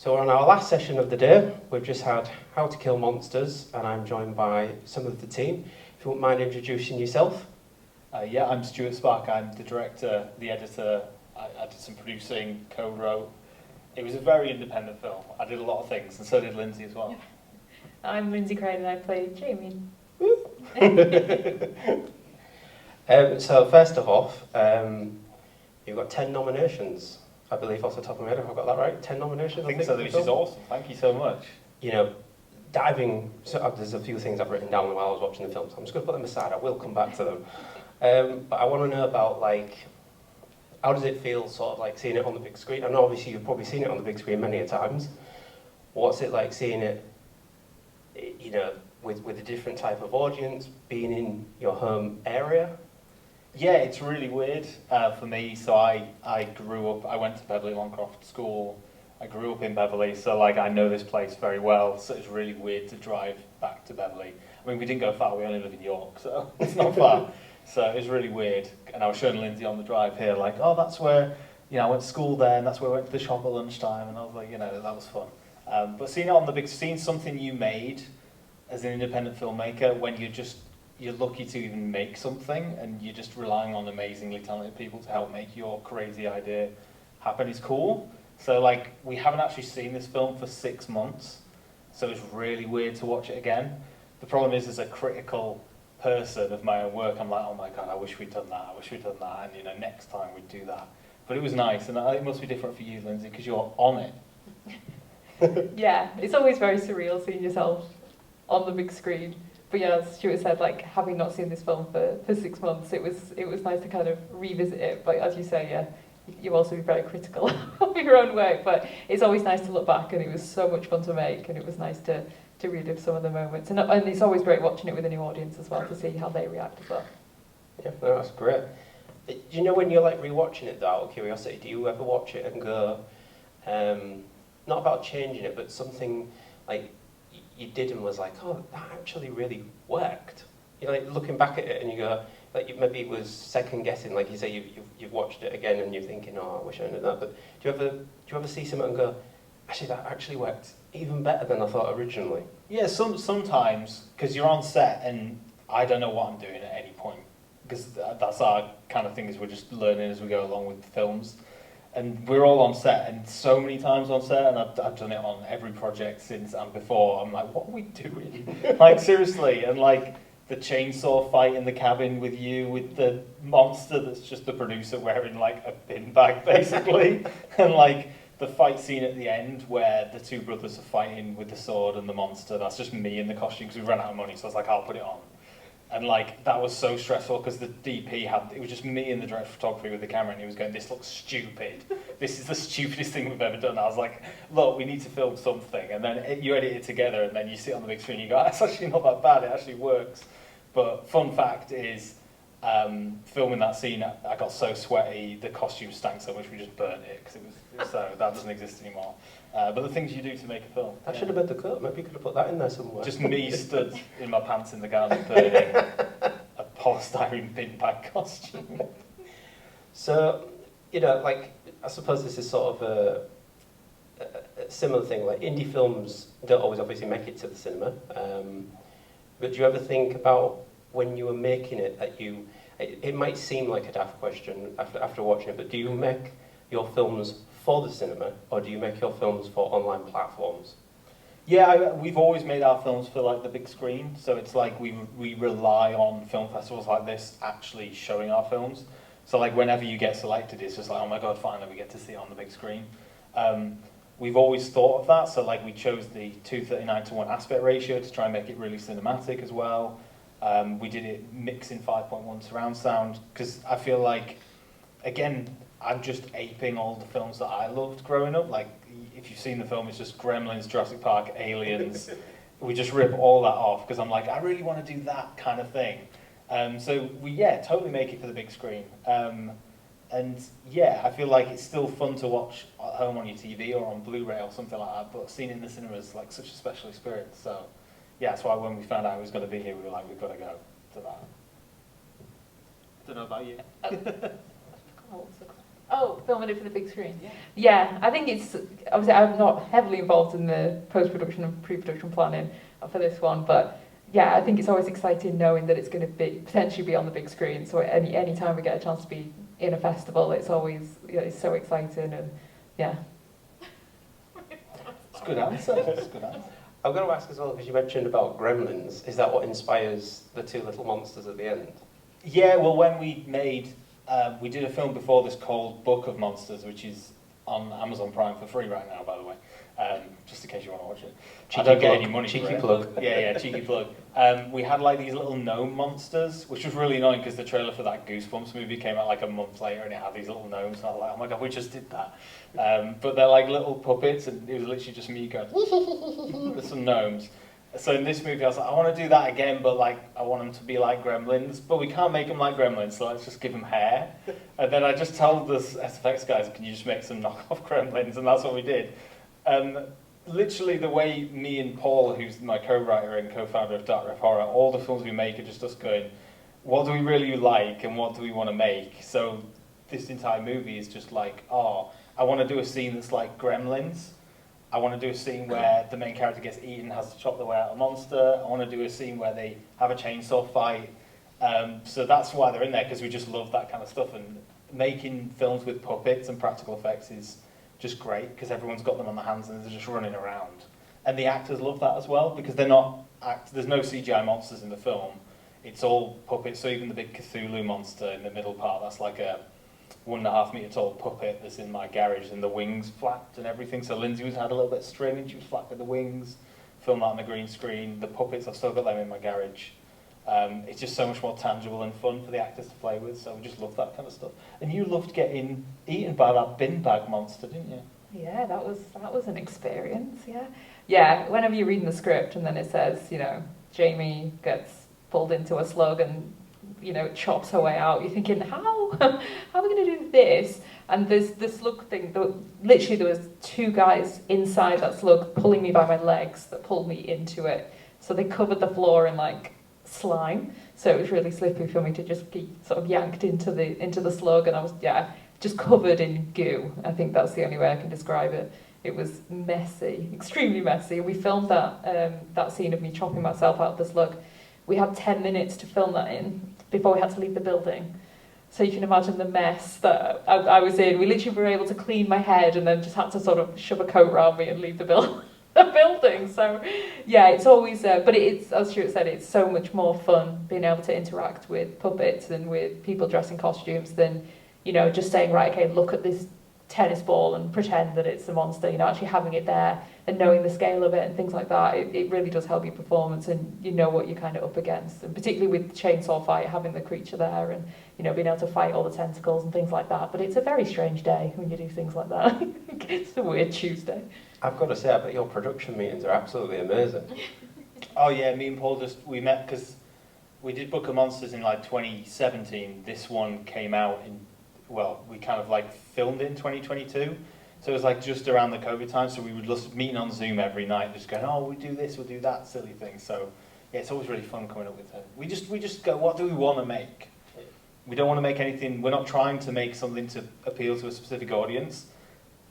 So we're on our last session of the day. We've just had How to Kill Monsters, and I'm joined by some of the team. If you wouldn't mind introducing yourself. Yeah, I'm Stewart Sparke. I'm the director, the editor. I did some producing, co-wrote. It was a very independent film. I did a lot of things, and so did Lyndsey as well. I'm Lyndsey Craine and I play Jamie. So first off, you've got 10 nominations, I believe, off the top of my head, if I've got that right. 10 nominations, I think so, which is awesome. Thank you so much. You know, there's a few things I've written down while I was watching the film, so I'm just going to put them aside. I will come back to them. But I want to know about, like, how does it feel, sort of, like, seeing it on the big screen? I know, obviously, you've probably seen it on the big screen many a times. What's it like seeing it, you know, with a different type of audience, being in your home area? Yeah, it's really weird for me. So I grew up, I went to Beverley Longcroft School. I grew up in Beverley, so like I know this place very well. So it's really weird to drive back to Beverley. I mean, we didn't go far. We only live in York, so it's not far. So it was really weird. And I was showing Lyndsey on the drive here, like, oh, that's where, you know, I went to school there, and that's where I went to the shop at lunchtime. And I was like, you know, that was fun. But seeing it on the big, seeing something you made as an independent filmmaker, when you're lucky to even make something, and you're just relying on amazingly talented people to help make your crazy idea happen, is cool. So like, we haven't actually seen this film for 6 months, so it's really weird to watch it again. The problem is, as a critical person of my own work, I'm like, oh my god, I wish we'd done that, and you know, next time we'd do that. But it was nice, and it must be different for you, Lyndsey, because you're on it. Yeah, it's always very surreal seeing yourself on the big screen. But yeah, as Stuart said, like, having not seen this film for 6 months, it was nice to kind of revisit it. But as you say, yeah, you also be very critical of your own work. But it's always nice to look back, and it was so much fun to make, and it was nice to relive some of the moments. And it's always great watching it with a new audience as well, to see how they react as well. Yeah, no, that's great. Do you know, when you're like rewatching it, though, out of curiosity, do you ever watch it and go, not about changing it, but something like you did and was like, oh, that actually really worked? You know, like looking back at it and you go, like, maybe it was second guessing, like you say, you've watched it again and you're thinking, oh, I wish I knew that. But do you ever see something and go, actually, that actually worked even better than I thought originally? Yeah, sometimes, because you're on set and I don't know what I'm doing at any point, because that's our kind of thing, is we're just learning as we go along with the films. And we're all on set, and so many times on set, and I've done it on every project since and before. I'm like, what are we doing? Like, seriously. And like the chainsaw fight in the cabin with you, with the monster that's just the producer wearing like a bin bag, basically. And like the fight scene at the end where the two brothers are fighting with the sword and the monster, that's just me in the costume, because we ran out of money, so I was like, I'll put it on. And like, that was so stressful, because the DP it was just me and the director of photography with the camera, and he was going, this looks stupid. This is the stupidest thing we've ever done. I was like, look, we need to film something. And then you edit it together, and then you sit on the big screen, and you go, that's actually not that bad, it actually works. But fun fact is, filming that scene, I got so sweaty, the costume stank so much, we just burnt it, because it was so, that doesn't exist anymore. But the things you do to make a film. That should have been the cut. Maybe you could have put that in there somewhere. Just me stood in my pants in the garden burning a polystyrene bin bag costume. So, you know, like, I suppose this is sort of a similar thing. Like, indie films don't always obviously make it to the cinema. But do you ever think about, when you were making it, that it might seem like a daft question after watching it, but do you make your films for the cinema, or do you make your films for online platforms? Yeah, we've always made our films for like the big screen, so it's like we rely on film festivals like this actually showing our films. So like, whenever you get selected, it's just like, oh my god, finally we get to see it on the big screen. We've always thought of that, so like we chose the 2:39:1 aspect ratio to try and make it really cinematic as well. We did it mixing 5.1 surround sound, because I feel like, again, I'm just aping all the films that I loved growing up. Like, if you've seen the film, it's just Gremlins, Jurassic Park, Aliens. We just rip all that off, because I'm like, I really want to do that kind of thing. So we, totally make it for the big screen. And yeah, I feel like it's still fun to watch at home on your TV or on Blu-ray or something like that, but seeing it in the cinema is like such a special experience. So yeah, that's why when we found out it was going to be here, we were like, we've got to go to that. Don't know about you. Oh, filming it for the big screen. Yeah, I think it's, obviously I'm not heavily involved in the post-production and pre-production planning for this one, but yeah, I think it's always exciting knowing that it's going to be potentially be on the big screen. So any time we get a chance to be in a festival, it's always, it's so exciting, and yeah. It's a good answer. It's a good answer. I'm going to ask as well, because you mentioned about Gremlins, is that what inspires the two little monsters at the end? Yeah, well, when we did a film before this called Book of Monsters, which is on Amazon Prime for free right now, by the way, just in case you want to watch it. I don't get any money for it. Cheeky plug. Yeah, cheeky plug. We had like these little gnome monsters, which was really annoying because the trailer for that Goosebumps movie came out like a month later and it had these little gnomes, and I was like, oh my god, we just did that. But they're like little puppets, and it was literally just me going, there's some gnomes. So in this movie I was like, I want to do that again, but like I want them to be like gremlins, but we can't make them like gremlins, so let's just give them hair. And then I just told the SFX guys, can you just make some knockoff gremlins? And that's what we did. Literally the way me and Paul, who's my co-writer and co-founder of Dark Ref Horror, all the films we make are just us going, what do we really like and what do we want to make? So this entire movie is just like, oh, I want to do a scene that's like Gremlins. I want to do a scene where the main character gets eaten, has to chop their way out of a monster. I want to do a scene where they have a chainsaw fight. So that's why they're in there, because we just love that kind of stuff. And making films with puppets and practical effects is just great, because everyone's got them on their hands and they're just running around. And the actors love that as well, because they're not there's no CGI monsters in the film. It's all puppets. So even the big Cthulhu monster in the middle part, that's like a 1.5 metre tall puppet that's in my garage, and the wings flapped and everything. So Lyndsey had a little bit of string and she was flapping the wings, filmed that on the green screen. The puppets, I've still got them in my garage. It's just so much more tangible and fun for the actors to play with, so we just love that kind of stuff. And you loved getting eaten by that bin bag monster, didn't you? Yeah, that was an experience, yeah. Yeah, whenever you're reading the script and then it says, you know, Jamie gets pulled into a slug and, you know, chops her way out, you're thinking, how are we going to do this? And there's this slug thing, literally there was two guys inside that slug pulling me by my legs that pulled me into it. So they covered the floor in like slime, so it was really slippery for me to just be sort of yanked into the slug, and I was just covered in goo. I think that's the only way I can describe it. It was messy, extremely messy. We filmed that scene of me chopping myself out of the slug. We had 10 minutes to film that in before we had to leave the building. So you can imagine the mess that I was in. We literally were able to clean my head and then just had to sort of shove a coat around me and leave the building. So yeah, it's always, but it's, as Stewart said, it's so much more fun being able to interact with puppets and with people dressed in costumes than, you know, just saying, right, okay, look at this tennis ball and pretend that it's a monster. You know, actually having it there and knowing the scale of it and things like that, it really does help your performance, and you know what you're kind of up against. And particularly with chainsaw fight, having the creature there and, you know, being able to fight all the tentacles and things like that. But it's a very strange day when you do things like that. It's a weird Tuesday. I've got to say, I bet your production meetings are absolutely amazing. Oh yeah, me and Paul we met because we did Book of Monsters in like 2017. This one came out in, well, we kind of like filmed it in 2022. So it was like just around the COVID time, so we would just meeting on Zoom every night, just going, oh, we do this, we'll do that, silly thing. So yeah, it's always really fun coming up with it. We just go, what do we want to make? We don't want to make anything, we're not trying to make something to appeal to a specific audience.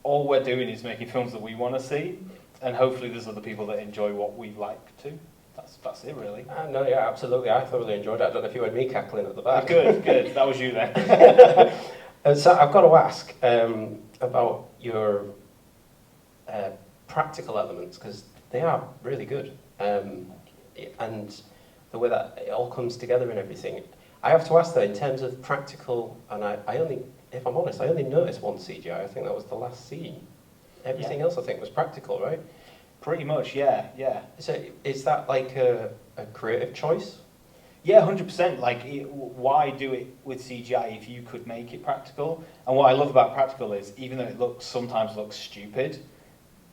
All we're doing is making films that we want to see, and hopefully there's other people that enjoy what we like too. That's it, really. No, yeah, absolutely. I thoroughly enjoyed it. I don't know if you heard me cackling at the back. Good. That was you then. So I've got to ask about your practical elements, because they are really good. And the way that it all comes together and everything. I have to ask though, in terms of practical, and I only, if I'm honest, I only noticed one CGI. I think that was the last scene. Everything else I think was practical, right? Pretty much, yeah. So is that like a creative choice? Yeah, 100%. Like, why do it with CGI if you could make it practical? And what I love about practical is, even though it sometimes looks stupid,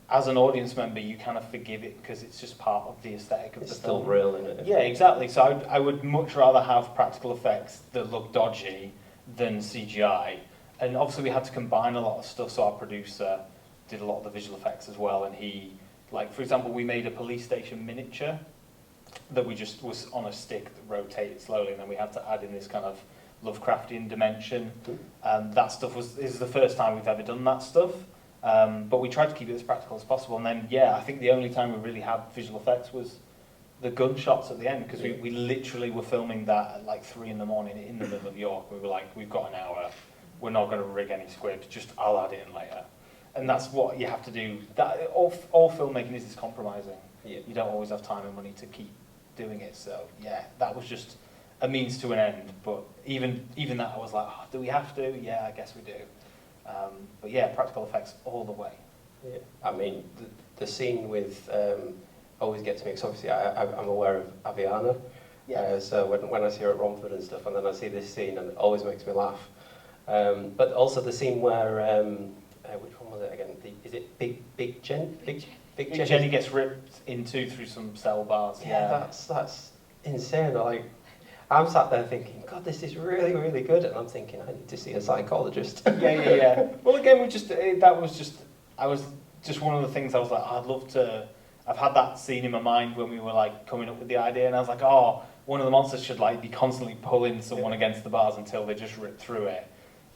as an audience member, you kind of forgive it because it's just part of the aesthetic of the film. It's still real, isn't it? Yeah, exactly. So I would much rather have practical effects that look dodgy than CGI. And obviously we had to combine a lot of stuff, so our producer did a lot of the visual effects as well, and he, like, for example, we made a police station miniature that we just was on a stick that rotated slowly, and then we had to add in this kind of Lovecraftian dimension. That stuff is the first time we've ever done that stuff. But we tried to keep it as practical as possible. And then, yeah, I think the only time we really had visual effects was the gunshots at the end, because we literally were filming that at like 3 in the morning in the middle of York. We were like, we've got an hour, we're not going to rig any squibs, just I'll add it in later. And that's what you have to do. That all filmmaking is compromising. Yeah. You don't always have time and money to keep doing it. So yeah, that was just a means to an end. But even that, I was like, oh, do we have to? Yeah, I guess we do. But yeah, practical effects all the way. Yeah. I mean, the scene with always gets me, because obviously I'm aware of Aviana. Yeah. So when I see her at Romford and stuff, and then I see this scene, and it always makes me laugh. But also the scene where, which one was it again? Is it Big Jenny? Big Jenny gets ripped into through some cell bars. Yeah, that's insane. I'm sat there thinking, God, this is really, really good, and I'm thinking, I need to see a psychologist. Yeah. Well, again, that was just one of the things I was like, I'd love to. I've had that scene in my mind when we were like coming up with the idea, and I was like, oh, one of the monsters should like be constantly pulling someone against the bars until they just rip through it.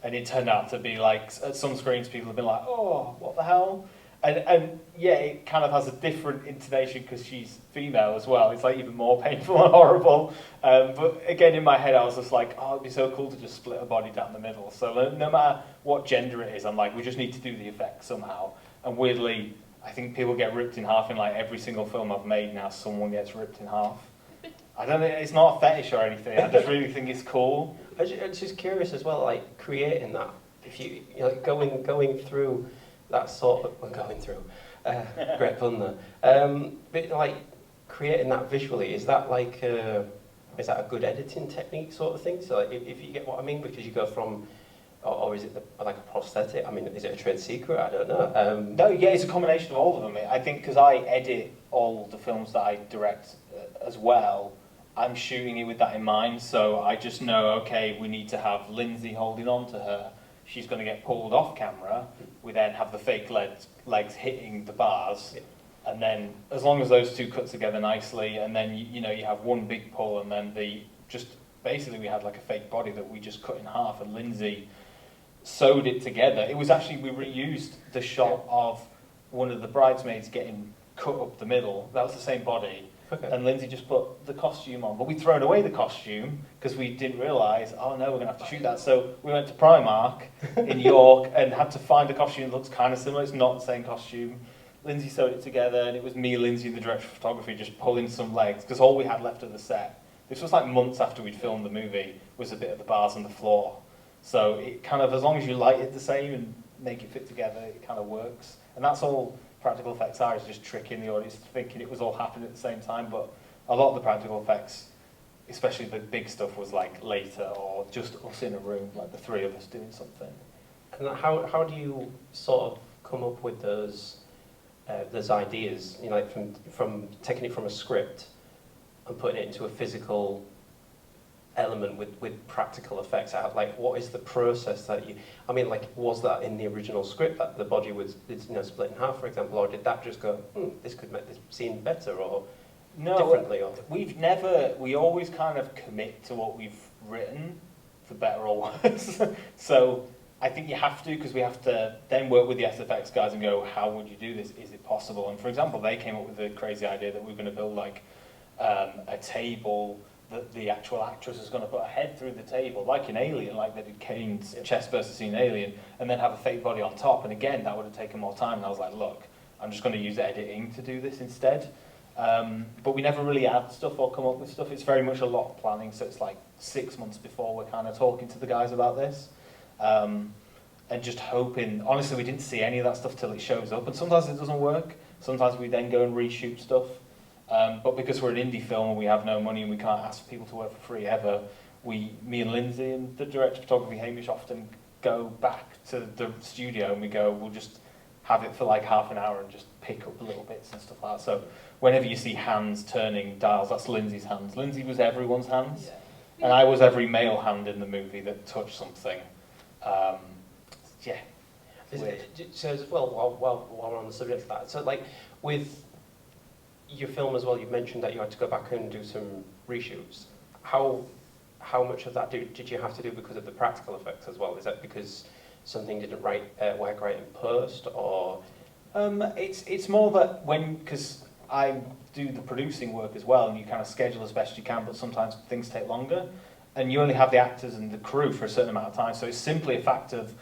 And it turned out to be like, at some screens people have been like, oh, what the hell? And yeah, it kind of has a different intonation because she's female as well. It's like even more painful and horrible. But again, in my head, I was just like, oh, it'd be so cool to just split a body down the middle. So no matter what gender it is, I'm like, we just need to do the effect somehow. And weirdly, I think people get ripped in half in like every single film I've made now. Someone gets ripped in half. I don't know. It's not a fetish or anything. I just really think it's cool. I'm just curious as well, like creating that. If you like going through that sort of going through, great pun there. But like creating that visually, is that like is that a good editing technique sort of thing? So like, if you get what I mean, because you go from. Or is it like a prosthetic? I mean, is it a trade secret? I don't know. No, yeah, it's a combination of all of them. I think because I edit all the films that I direct as well, I'm shooting it with that in mind. So I just know, okay, we need to have Lyndsey holding on to her. She's going to get pulled off camera. We then have the fake legs hitting the bars. Yeah. And then as long as those two cut together nicely, and then you have one big pull, and then basically we had like a fake body that we just cut in half, and Lyndsey sewed it together. It was actually, we reused the shot of one of the bridesmaids getting cut up the middle. That was the same body. Okay. And Lyndsey just put the costume on. But we'd thrown away the costume because we didn't realise, oh no, we're going to have to shoot that. So we went to Primark in York and had to find a costume that looks kind of similar. It's not the same costume. Lyndsey sewed it together, and it was me, Lyndsey, and the director of photography just pulling some legs, because all we had left of the set, this was like months after we'd filmed the movie, was a bit of the bars and the floor. So it kind of, as long as you light it the same and make it fit together, it kind of works. And that's all practical effects are, is just tricking the audience thinking it was all happening at the same time. But a lot of the practical effects, especially the big stuff, was like later, or just us in a room, like the three of us doing something. And how do you sort of come up with those ideas, like from taking it from a script and putting it into a physical element with practical effects? Like, what is the process that you? I mean, like, was that in the original script that the body was split in half, for example, or did that just go, this could make this scene better, or differently? Or We always kind of commit to what we've written, for better or worse. So I think you have to, because we have to then work with the SFX guys and go, how would you do this? Is it possible? And for example, they came up with the crazy idea that we were going to build like a table that the actual actress is going to put her head through the table, like in Alien, like they did Kane's chest burst scene in Alien, and then have a fake body on top. And again, that would have taken more time. And I was like, look, I'm just going to use editing to do this instead. But we never really add stuff or come up with stuff. It's very much a lot of planning. So it's like 6 months before we're kind of talking to the guys about this. And just hoping, honestly, we didn't see any of that stuff till it shows up. And sometimes it doesn't work. Sometimes we then go and reshoot stuff. But because we're an indie film and we have no money and we can't ask people to work for free ever, me and Lyndsey and the director of photography, Hamish, often go back to the studio and we'll just have it for like half an hour and just pick up little bits and stuff like that. So whenever you see hands turning dials, that's Lyndsey's hands. Lyndsey was everyone's hands. And I was every male hand in the movie that touched something. So as well, while we're on the subject of that, so like with your film as well, you mentioned that you had to go back and do some reshoots. How how much of that did you have to do because of the practical effects as well? Is that because something didn't work right in post, or? It's more that because I do the producing work as well, and you kind of schedule as best you can, but sometimes things take longer, and you only have the actors and the crew for a certain amount of time. So it's simply a fact of,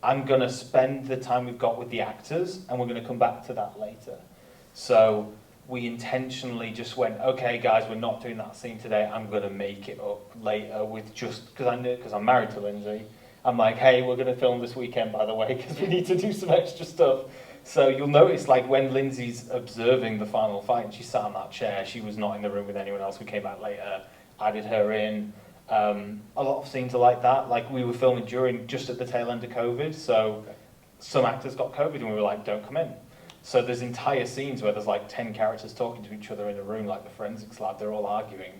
I'm going to spend the time we've got with the actors, and we're going to come back to that later. So we intentionally just went, okay, guys, we're not doing that scene today. I'm going to make it up later with just because I'm married to Lyndsey. I'm like, hey, we're going to film this weekend, by the way, because we need to do some extra stuff. So you'll notice, like, when Lyndsey's observing the final fight and she sat on that chair, she was not in the room with anyone else. We came back later, added her in. A lot of scenes are like that. Like, we were filming just at the tail end of COVID, so some actors got COVID and we were like, don't come in. So there's entire scenes where there's like 10 characters talking to each other in a room, like the forensics lab, they're all arguing.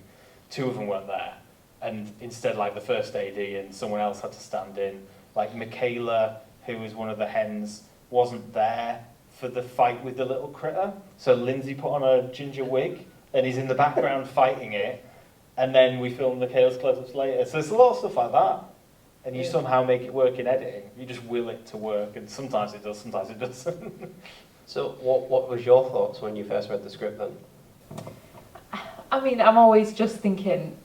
2 of them weren't there. And instead, like, the first AD and someone else had to stand in. Like, Michaela, who was one of the hens, wasn't there for the fight with the little critter. So Lyndsey put on a ginger wig, and he's in the background fighting it. And then we filmed the chaos close-ups later. So there's a lot of stuff like that. And you somehow make it work in editing. You just will it to work, and sometimes it does, sometimes it doesn't. So what was your thoughts when you first read the script then? I mean, I'm always just thinking,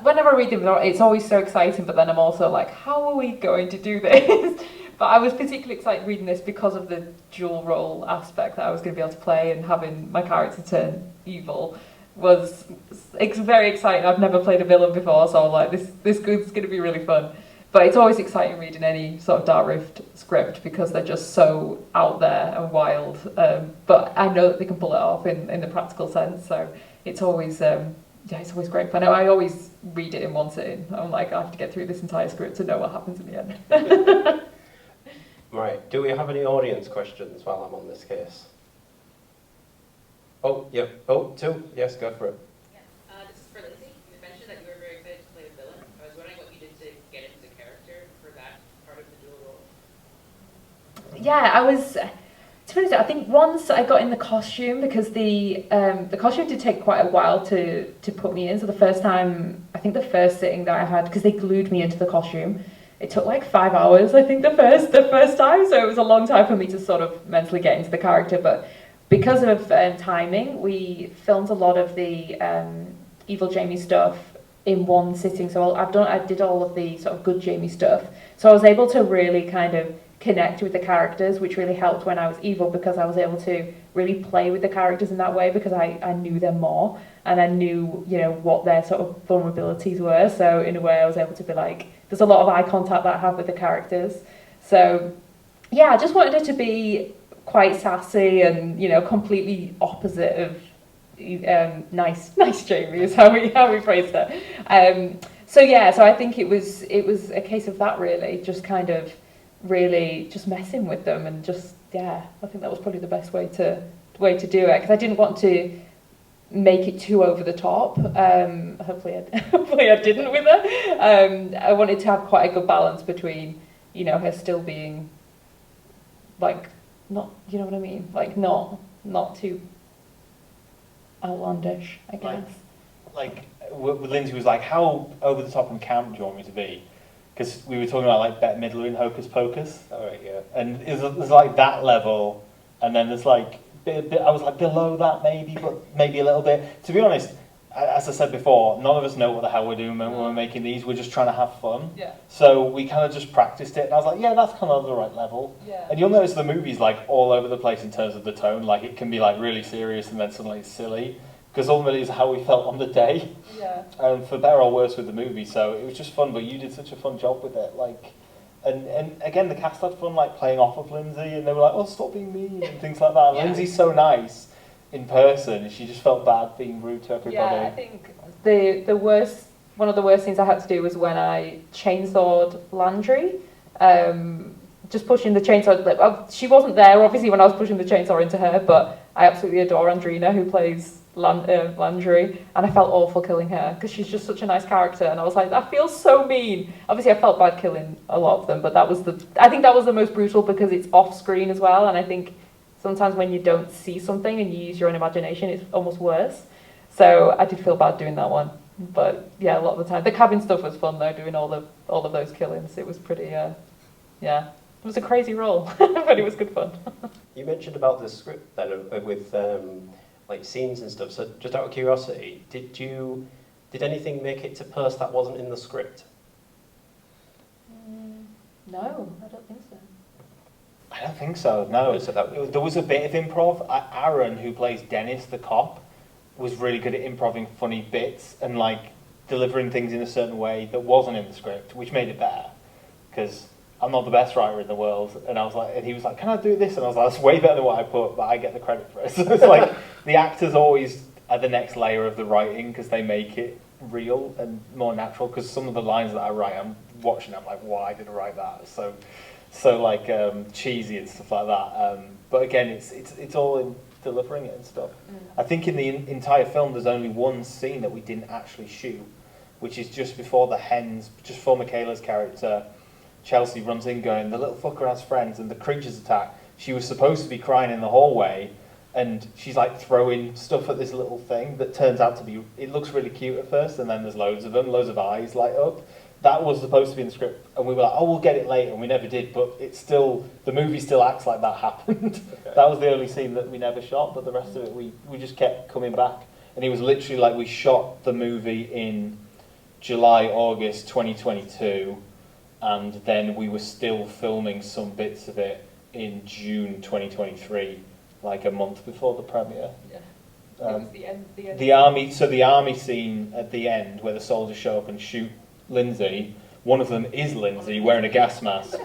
whenever I read them, it's always so exciting, but then I'm also like, how are we going to do this? But I was particularly excited reading this because of the dual role aspect that I was going to be able to play, and having my character turn evil it's very exciting. I've never played a villain before, so I'm like, this is going to be really fun. But it's always exciting reading any sort of Dark Rift script because they're just so out there and wild. But I know that they can pull it off in the practical sense, so it's always it's always great fun. I always read it in one sitting. I'm like, I have to get through this entire script to know what happens in the end. Right. Do we have any audience questions while I'm on this case? Oh, yeah. Oh, 2. Yes, go for it. Yeah. This is for Lyndsey. You mentioned that you were very excited to play a villain. I was wondering what you did to get into the character for that part of the dual role. Yeah, I was. To be honest, I think once I got in the costume, because the costume did take quite a while to put me in. So the first time, I think the first sitting that I had, because they glued me into the costume, it took like 5 hours, I think, the first time. So it was a long time for me to sort of mentally get into the character. But because of timing, we filmed a lot of the evil Jamie stuff in one sitting. So I did all of the sort of good Jamie stuff. So I was able to really kind of connect with the characters, which really helped when I was evil, because I was able to really play with the characters in that way, because I knew them more and I knew, you know, what their sort of vulnerabilities were. So in a way I was able to be like, there's a lot of eye contact that I have with the characters. So yeah, I just wanted it to be quite sassy and, you know, completely opposite of nice Jamie is how we phrased it. So yeah, so I think it was a case of that, really, just kind of really just messing with them, and just, yeah, I think that was probably the best way to do it, because I didn't want to make it too over the top. Hopefully I didn't with her. I wanted to have quite a good balance between, you know, her still being like, not, you know what I mean, like not too outlandish, I guess. Like Lyndsey was like, how over the top and camp do you want me to be? Because we were talking about like Bette Midler in Hocus Pocus. All right, yeah. And there's like that level, and then there's like I was like below that maybe, but maybe a little bit. To be honest, as I said before, none of us know what the hell we're doing when we're making these. We're just trying to have fun. Yeah. So we kind of just practiced it, and I was like, yeah, that's kind of the right level. Yeah. And you'll notice the movie's like all over the place in terms of the tone. Like it can be like really serious and then suddenly it's silly, because ultimately it's how we felt on the day. Yeah. For better or worse with the movie. So it was just fun, but you did such a fun job with it. Like, and again, the cast had fun, like playing off of Lyndsey, and they were like, "Oh, stop being mean," and things like that. Yeah. Lyndsey's so nice in person. She just felt bad being rude to everybody. Yeah, I think one of the worst things I had to do was when I chainsawed Landry. Just pushing the chainsaw. She wasn't there, obviously, when I was pushing the chainsaw into her, but I absolutely adore Andrina, who plays Landry, and I felt awful killing her, because she's just such a nice character, and I was like, that feels so mean. Obviously, I felt bad killing a lot of them, but I think that was the most brutal, because it's off screen as well, and I think sometimes when you don't see something and you use your own imagination, it's almost worse. So I did feel bad doing that one. But yeah, a lot of the time. The cabin stuff was fun though, doing all of those killings. It was pretty, yeah. It was a crazy role, but it was good fun. You mentioned about the script then with like scenes and stuff. So just out of curiosity, did anything make it to post that wasn't in the script? No, I don't think so. I don't think so, no. So that, There was a bit of improv. Aaron, who plays Dennis, the cop, was really good at improving funny bits and like delivering things in a certain way that wasn't in the script, which made it better. Because I'm not the best writer in the world, and he was like, "Can I do this?" And I was like, "That's way better than what I put, but I get the credit for it." So it's like the actors always are the next layer of the writing because they make it real and more natural. Because some of the lines that I write, I'm watching, I'm like, "Why did I write that?" So like cheesy and stuff like that. But again, it's all in delivering it and stuff. I think in the entire film, there's only one scene that we didn't actually shoot, which is just before the hens, just before Michaela's character, Chelsea, runs in going, "The little fucker has friends," and the creatures attack. She was supposed to be crying in the hallway, and she's like throwing stuff at this little thing that turns out to be, it looks really cute at first, and then there's loads of them, loads of eyes light up. That was supposed to be in the script, and we were like, "Oh, we'll get it later," and we never did, but it's still, the movie still acts like that happened. Okay. That was the only scene that we never shot, but the rest of it, we just kept coming back. And it was literally like we shot the movie in July, August 2022, and then we were still filming some bits of it in June 2023, like a month before the premiere. Yeah. It was the end. The army scene at the end where the soldiers show up and shoot Lyndsey, one of them is Lyndsey wearing a gas mask.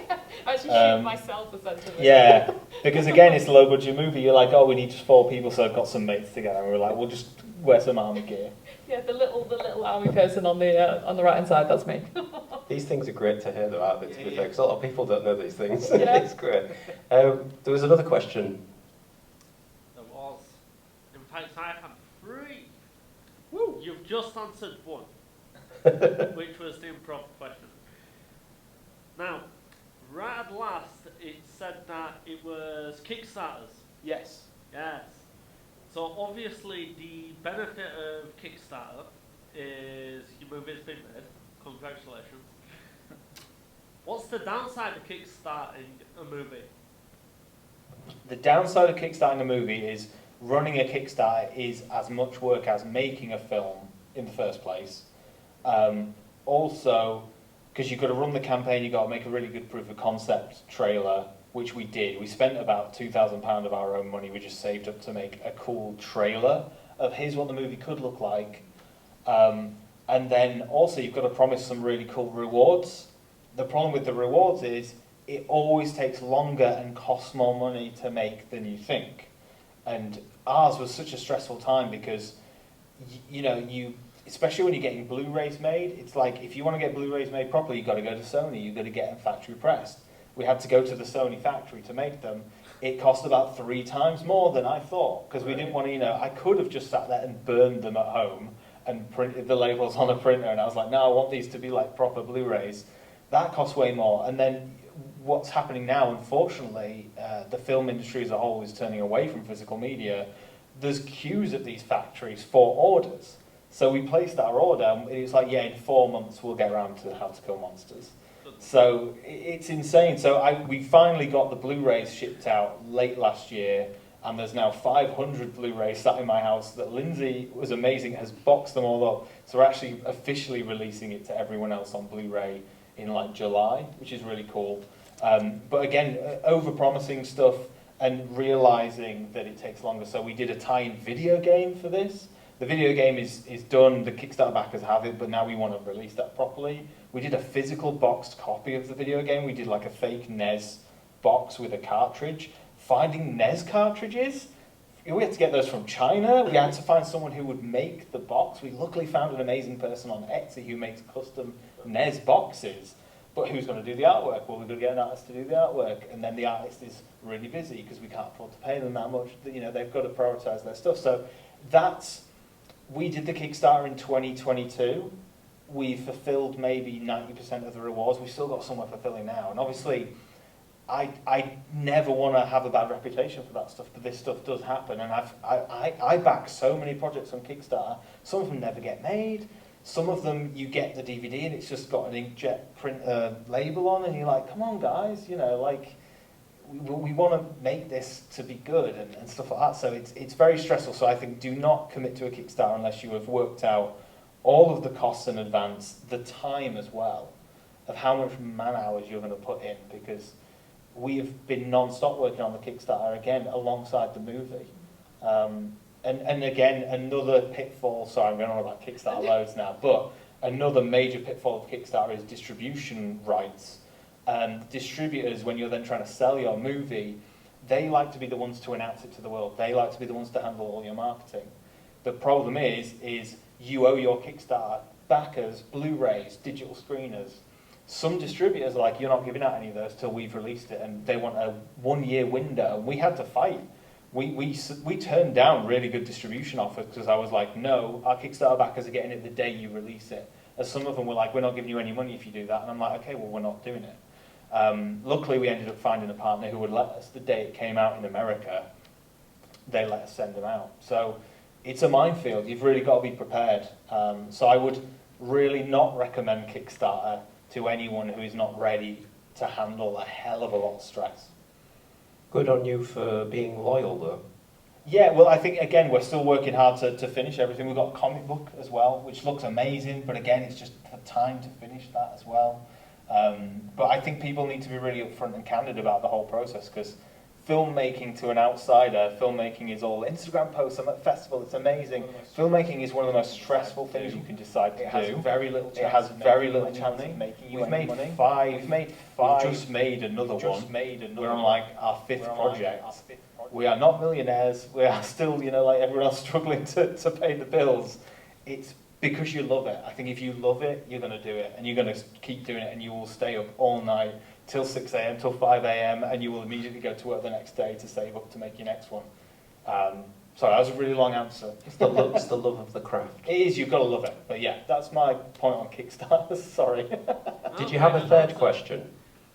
I actually shoot myself essentially. Yeah, because again, it's a low budget movie. You're like, "Oh, we need just 4 people, so I've got some mates together." And we're like, "We'll just wear some army gear." Yeah, the little army person on the right hand side. That's me. these things are great to hear, though, aren't they, to be fair, because a lot of people don't know these things. Yeah. It's great. There was another question. There was. In fact, I have 3. Woo! You've just answered 1, which was the improv question. Now, right at last, it said that it was Kickstarters. Yes. Yes. So obviously, the benefit of Kickstarter is your movie's been made. Congratulations. What's the downside of kickstarting a movie? The downside of kickstarting a movie is running a Kickstarter is as much work as making a film in the first place. Also, because you've got to run the campaign, you've got to make a really good proof of concept trailer, which we did. We spent about £2,000 of our own money. We just saved up to make a cool trailer of here's what the movie could look like. And then also you've got to promise some really cool rewards. The problem with the rewards is it always takes longer and costs more money to make than you think. And ours was such a stressful time because, especially when you're getting Blu-rays made, it's like if you want to get Blu-rays made properly, you've got to go to Sony, you've got to get them factory pressed. We had to go to the Sony factory to make them. It cost about 3 times more than I thought because we didn't want to, I could have just sat there and burned them at home and printed the labels on a printer, and I was like, no, I want these to be like proper Blu-rays. That costs way more. And then what's happening now, unfortunately, the film industry as a whole is turning away from physical media. There's queues at these factories for orders. So we placed our order, and it was like, yeah, in 4 months we'll get around to How to Kill Monsters. So it's insane. So we finally got the Blu-rays shipped out late last year, and there's now 500 Blu-rays sat in my house that Lyndsey was amazing, has boxed them all up. So we're actually officially releasing it to everyone else on Blu-ray in like July, which is really cool. But again, over-promising stuff and realizing that it takes longer. So we did a tie-in video game for this. The video game is done, the Kickstarter backers have it, but now we want to release that properly. We did a physical boxed copy of the video game. We did like a fake NES box with a cartridge. Finding NES cartridges, we had to get those from China. We had to find someone who would make the box. We luckily found an amazing person on Etsy who makes custom NES boxes. But who's going to do the artwork? Well, we're going to get an artist to do the artwork, and then the artist is really busy because we can't afford to pay them that much. They've got to prioritize their stuff. So we did the Kickstarter in 2022. We fulfilled maybe 90% of the rewards. We've still got some we're fulfilling now. And obviously, I never want to have a bad reputation for that stuff, but this stuff does happen. And I back so many projects on Kickstarter. Some of them never get made. Some of them you get the DVD and it's just got an inkjet printer label on, and you're like, come on guys, you know, like we want to make this to be good and stuff like that. So it's very stressful. So I think do not commit to a Kickstarter unless you have worked out all of the costs in advance, the time as well, of how much man hours you're going to put in, because we have been non-stop working on the Kickstarter again alongside the movie. And again, another pitfall, sorry, I'm going on about Kickstarter loads now, but another major pitfall of Kickstarter is distribution rights. Distributors, when you're then trying to sell your movie, they like to be the ones to announce it to the world. They like to be the ones to handle all your marketing. The problem is you owe your Kickstarter backers Blu-rays, digital screeners. Some distributors are like, you're not giving out any of those till we've released it, and they want a 1-year window. We had to fight. We turned down really good distribution offers because I was like, no, our Kickstarter backers are getting it the day you release it. As some of them were like, we're not giving you any money if you do that. And I'm like, okay, well, we're not doing it. Luckily, we ended up finding a partner who would let us, the day it came out in America, they let us send them out. So it's a minefield. You've really got to be prepared. So I would really not recommend Kickstarter to anyone who is not ready to handle a hell of a lot of stress. Good on you for being loyal, though. Yeah, well, I think, again, we're still working hard to finish everything. We've got a comic book as well, which looks amazing, but again, it's just the time to finish that as well. But I think people need to be really upfront and candid about the whole process, because filmmaking to an outsider, filmmaking is all Instagram posts. I'm at festival, it's amazing. Filmmaking is one of the most stressful things you can decide to do. It has very little chance of making you any money. We've just made another one. We're on like our fifth project. We are not millionaires. We are still, you know, like everyone else, struggling to pay the bills. It's because you love it. I think if you love it, you're going to do it, and you're going to keep doing it, and you will stay up all night till 6 a.m, till 5 a.m, and you will immediately go to work the next day to save up to make your next one. Sorry, that was a really long answer. It's the love of the craft. It is, you've got to love it. But yeah, that's my point on Kickstarter. Sorry. Did you have a third question?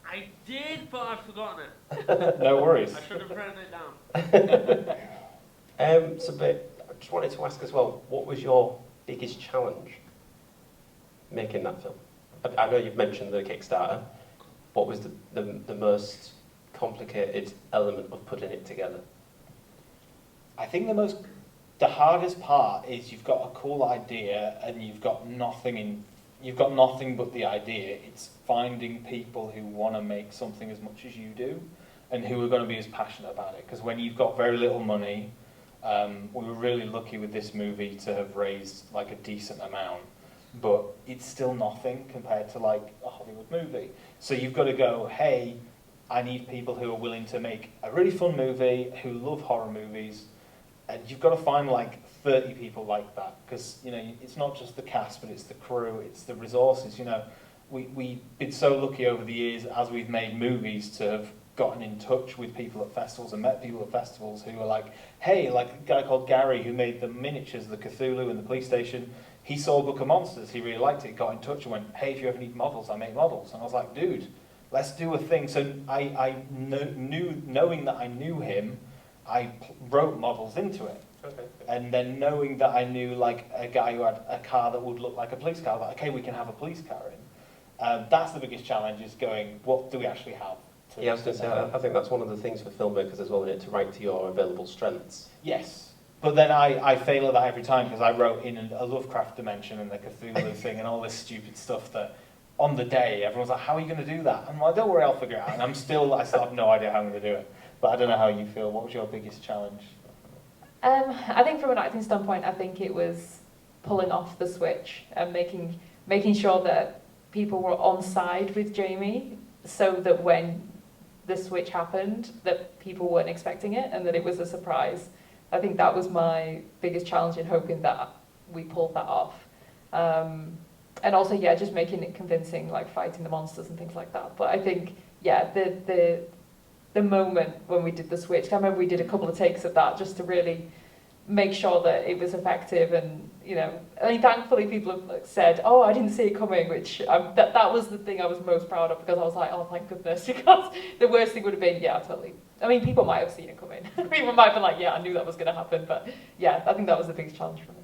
I did, but I've forgotten it. No worries. I should have written it down. But I just wanted to ask as well, what was your biggest challenge making that film? I know you've mentioned the Kickstarter. What was the most complicated element of putting it together? I think the hardest part is you've got a cool idea and you've got nothing but the idea. It's finding people who want to make something as much as you do and who are going to be as passionate about it. Because when you've got very little money, we were really lucky with this movie to have raised like a decent amount, but it's still nothing compared to like a Hollywood movie. So you've got to go, hey, I need people who are willing to make a really fun movie, who love horror movies, and you've got to find like 30 people like that, because you know it's not just the cast, but it's the crew, it's the resources. You know, we've been so lucky over the years as we've made movies to have gotten in touch with people at festivals and met people at festivals who are like, hey, like a guy called Gary who made the miniatures, the Cthulhu and the police station. He saw Book of Monsters, he really liked it, got in touch and went, hey, if you ever need models, I make models. And I was like, dude, let's do a thing. So knowing that I knew him, I wrote models into it. Okay. And then knowing that I knew like a guy who had a car that would look like a police car, I was like, okay, we can have a police car in. That's the biggest challenge, is going, what do we actually have? Yeah, I was going to say, I think that's one of the things for filmmakers as well, isn't it, to write to your available strengths. Yes. But then I fail at that every time, because I wrote in a Lovecraft dimension and the Cthulhu thing and all this stupid stuff that on the day everyone's like, how are you going to do that? I'm like, don't worry, I'll figure it out. And I still have no idea how I'm going to do it. But I don't know how you feel. What was your biggest challenge? I think from an acting standpoint, I think it was pulling off the switch and making sure that people were on side with Jamie, so that when the switch happened, that people weren't expecting it and that it was a surprise. I think that was my biggest challenge in hoping that we pulled that off. And also, yeah, just making it convincing, like fighting the monsters and things like that. But I think, yeah, the moment when we did the switch, I remember we did a couple of takes of that just to really make sure that it was effective. And, you know, I mean, thankfully people have said, oh, I didn't see it coming, which that was the thing I was most proud of, because I was like, oh, thank goodness, because the worst thing would have been, yeah, totally. I mean, people might have seen it coming. People might have been like, yeah, I knew that was going to happen. But yeah, I think that was the biggest challenge for me.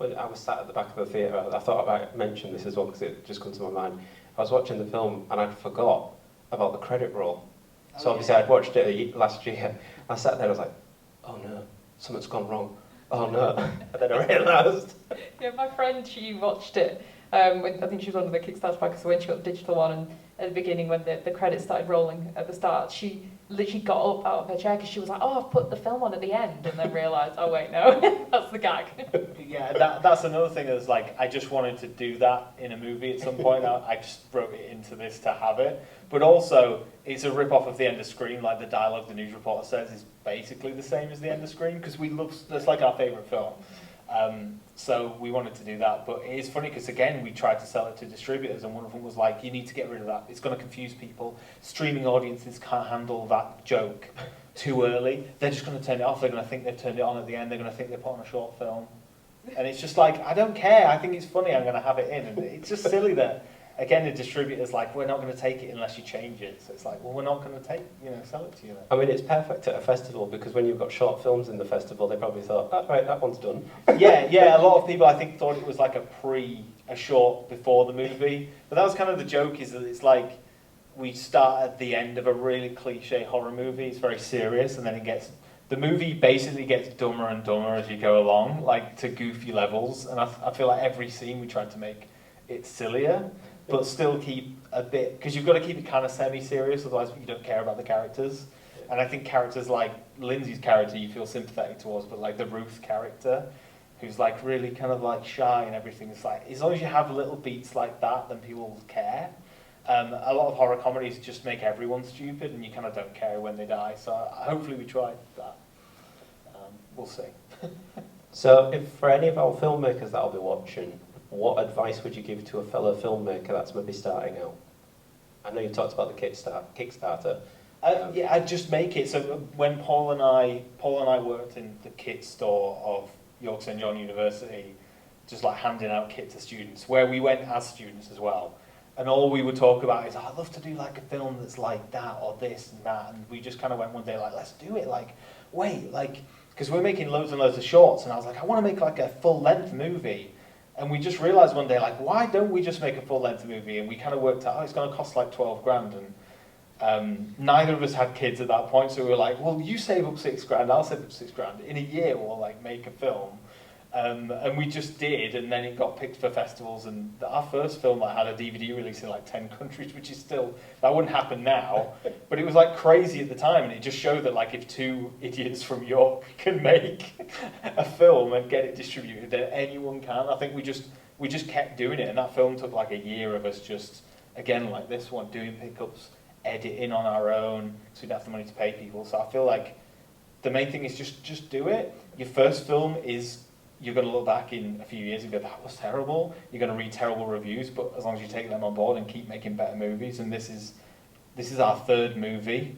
when I was sat at the back of the theatre, I thought I might mention this as well because it just comes to my mind. I was watching the film and I'd forgot about the credit roll. So obviously I'd watched it last year. I sat there and I was like, oh no, something's gone wrong. Oh no. And then I realised. Yeah, my friend, she watched it. When, I think she was one of the Kickstarter packers, so when she got the digital one, and at the beginning when the credits started rolling at the start, she literally got up out of her chair because she was like, oh, I've put the film on at the end, and then realised, oh wait, no, that's the gag. Yeah, that's another thing is like, I just wanted to do that in a movie at some point. I just wrote it into this to have it. But also, it's a rip-off of the end of Scream, like the dialogue the news reporter says is basically the same as the end of Scream, because we love, that's like our favourite film. So we wanted to do that, but it is funny because again we tried to sell it to distributors and one of them was like, you need to get rid of that, it's going to confuse people, streaming audiences can't handle that joke too early, they're just going to turn it off, they're going to think they've turned it on at the end, they're going to think they put on a short film, and it's just like, I don't care, I think it's funny, I'm going to have it in, and it's just silly that again the distributor's like, we're not going to take it unless you change it, so it's like, well, we're not going to take, sell it to you then. I mean, it's perfect at a festival because when you've got short films in the festival, they probably thought, oh, right, that one's done. Yeah, a lot of people I think thought it was like a short before the movie, but that was kind of the joke, is that it's like we start at the end of a really cliche horror movie, it's very serious, and then the movie basically gets dumber and dumber as you go along, like to goofy levels, and I feel like every scene we tried to make it sillier, but still keep a bit, because you've got to keep it kind of semi-serious, otherwise you don't care about the characters. And I think characters like Lyndsey's character you feel sympathetic towards, but like the Ruth character, who's like really kind of like shy and everything, it's like, as long as you have little beats like that, then people will care. A lot of horror comedies just make everyone stupid and you kind of don't care when they die, so hopefully we tried that. We'll see. So if for any of our filmmakers that I'll be watching, what advice would you give to a fellow filmmaker that's maybe starting out? I know you talked about the Kickstarter. Yeah, I'd just make it. So when Paul and I worked in the kit store of York St John University, just like handing out kit to students, where we went as students as well. And all we would talk about is, oh, I'd love to do like a film that's like that or this and that. And we just kind of went one day like, let's do it. Like, wait, like, because we're making loads and loads of shorts. And I was like, I want to make like a full-length movie. And we just realised one day, like, why don't we just make a full-length movie? And we kind of worked out, oh, it's going to cost like 12 grand. And neither of us had kids at that point, so we were like, well, you save up 6 grand, I'll save up 6 grand. In a year, we'll like make a film. And we just did, and then it got picked for festivals. And our first film like, had a DVD release in like 10 countries, which is still, that wouldn't happen now. But it was like crazy at the time, and it just showed that like if 2 idiots from York can make a film and get it distributed, then anyone can. I think we just kept doing it, and that film took like a year of us just, again, like this one, doing pickups, editing on our own, so we didn't have the money to pay people. So I feel like the main thing is just do it. Your first film is, you're going to look back in a few years and go, that was terrible. You're going to read terrible reviews, but as long as you take them on board and keep making better movies, and this is our 3rd movie.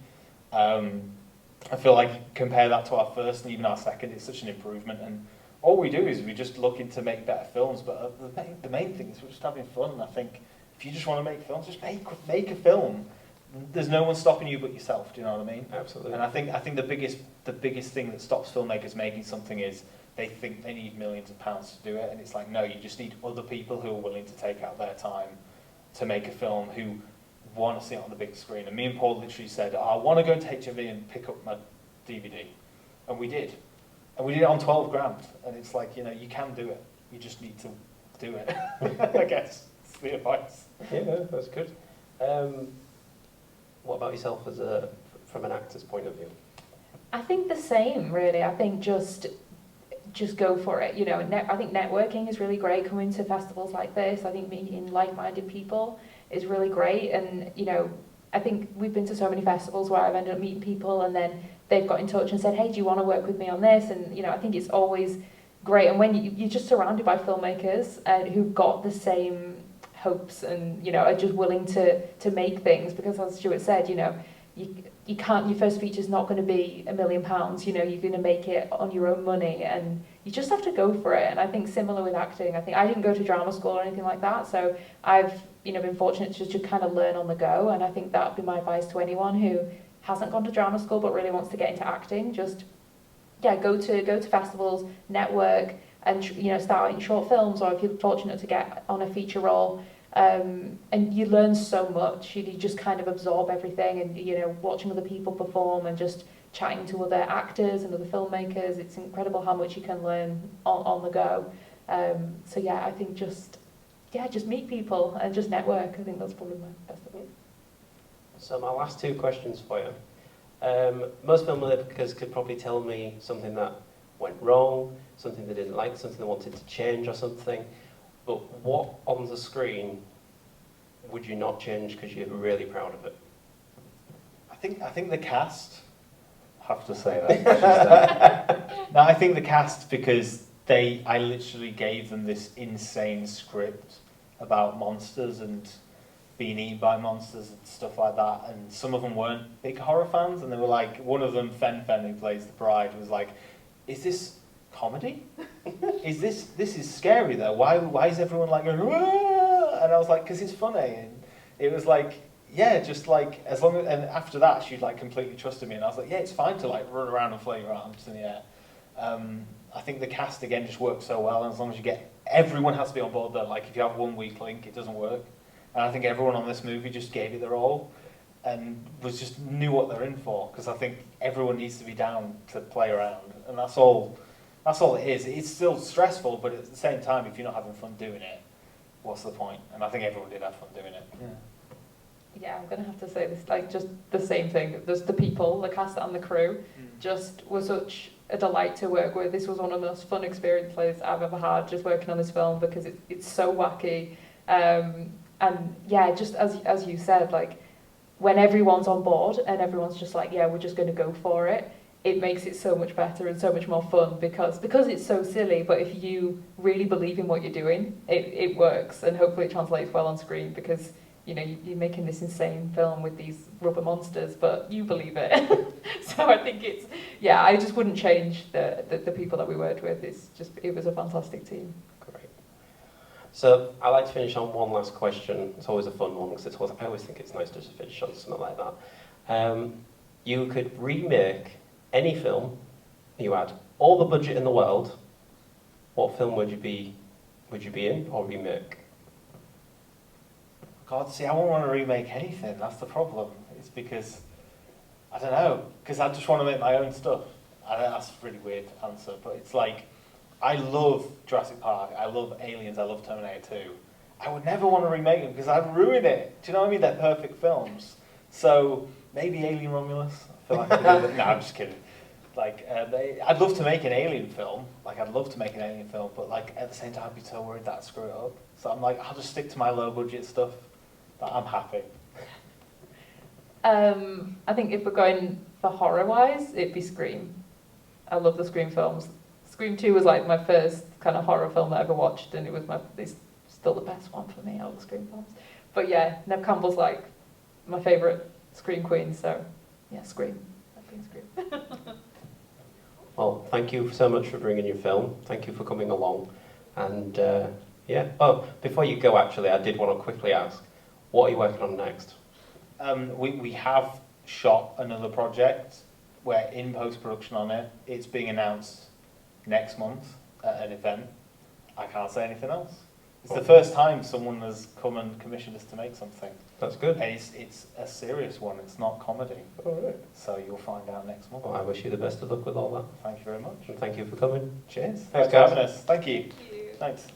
I feel like compare that to our first and even our second, it's such an improvement. And all we do is we just looking to make better films, but the main thing is we're just having fun. And I think if you just want to make films, just make a film. There's no one stopping you but yourself. Do you know what I mean? Absolutely. And I think the biggest thing that stops filmmakers making something is they think they need millions of pounds to do it, and it's like, no, you just need other people who are willing to take out their time to make a film, who want to see it on the big screen. And me and Paul literally said, oh, I want to go to HMV and pick up my DVD, and we did. And we did it on 12 grand, and it's like, you can do it. You just need to do it, I guess. It's the advice. Yeah, that's good. What about yourself from an actor's point of view? I think the same, really. I think just go for it. I think networking is really great. Coming to festivals like this, I think meeting like-minded people is really great. And I think we've been to so many festivals where I've ended up meeting people, and then they've got in touch and said, hey, do you want to work with me on this? And I think it's always great. And when you're just surrounded by filmmakers who've got the same hopes and are just willing to make things, because as Stewart said, you can't, your first feature's not going to be £1 million, you're going to make it on your own money, and you just have to go for it. And I think similar with acting, I think I didn't go to drama school or anything like that, so I've been fortunate to just kind of learn on the go. And I think that would be my advice to anyone who hasn't gone to drama school but really wants to get into acting. Just go to festivals, network, and start out in short films, or if you're fortunate to get on a feature role. And you learn so much. You just kind of absorb everything, and watching other people perform and just chatting to other actors and other filmmakers. It's incredible how much you can learn on the go. So yeah, I think just meet people and just network. I think that's probably my best advice. So my last two questions for you. Most filmmakers could probably tell me something that went wrong, something they didn't like, something they wanted to change or something. But what on the screen would you not change because you're really proud of it? I think the cast. I have to say that. No, I think the cast, because I literally gave them this insane script about monsters and being eaten by monsters and stuff like that, and some of them weren't big horror fans, and they were like, one of them, Fen, who plays the bride, was like, is this comedy? This is scary though, why is everyone like going, "Wah!" And I was like, because it's funny, and it was like, yeah, just like, as long as, and after that she like completely trusted me, and I was like, yeah, it's fine to like run around and fling your arms in the air. I think the cast again just works so well, and as long as you get, everyone has to be on board there. Like if you have one weak link, it doesn't work. And I think everyone on this movie just gave it their all, and just knew what they're in for, because I think everyone needs to be down to play around, and that's all it is. It's still stressful, but at the same time, if you're not having fun doing it, what's the point? And I think everyone did have fun doing it. Yeah, I'm going to have to say this, like, just the same thing. There's the people, the cast and the crew, just were such a delight to work with. This was one of the most fun experiences I've ever had, just working on this film, because it's so wacky. And yeah, just as you said, like, when everyone's on board and everyone's just like, yeah, we're just going to go for it, it makes it so much better and so much more fun, because it's so silly, but if you really believe in what you're doing, it works, and hopefully it translates well on screen, because you're making this insane film with these rubber monsters, but you believe it. So I think I just wouldn't change the people that we worked with. It was a fantastic team. Great. So I like to finish on one last question. It's always a fun one, because I always think it's nice to just finish on something like that. You could remake any film, you had all the budget in the world, what film would you be in or remake? God, see, I won't want to remake anything. That's the problem. It's because, I don't know, because I just want to make my own stuff. I know that's a really weird answer, but it's like, I love Jurassic Park, I love Aliens, I love Terminator 2. I would never want to remake them because I'd ruin it. Do you know what I mean? They're perfect films. So maybe Alien Romulus. I feel like I could do that. No, I'm just kidding. Like, I'd love to make an Alien film. Like, I'd love to make an Alien film, but like at the same time, I'd be so worried that I'd screw it up. So I'm like, I'll just stick to my low budget stuff. But I'm happy. I think if we're going for horror-wise, it'd be Scream. I love the Scream films. Scream 2 was like my first kind of horror film that I ever watched, and it's still the best one for me out of the Scream films. But yeah, Neve Campbell's like my favourite Scream queen, so yeah, Scream. I've been Scream. Well, thank you so much for bringing your film. Thank you for coming along. And yeah. Oh, before you go, actually, I did want to quickly ask, what are you working on next? We have shot another project. We're in post-production on it. It's being announced next month at an event. I can't say anything else. It's the first time someone has come and commissioned us to make something. That's good. And it's a serious one. It's not comedy. All right. So you'll find out next month. Well, I wish you the best of luck with all that. Thank you very much. And thank you for coming. Cheers. Thanks, for guys. having us. Thank you. Thank you. Thanks.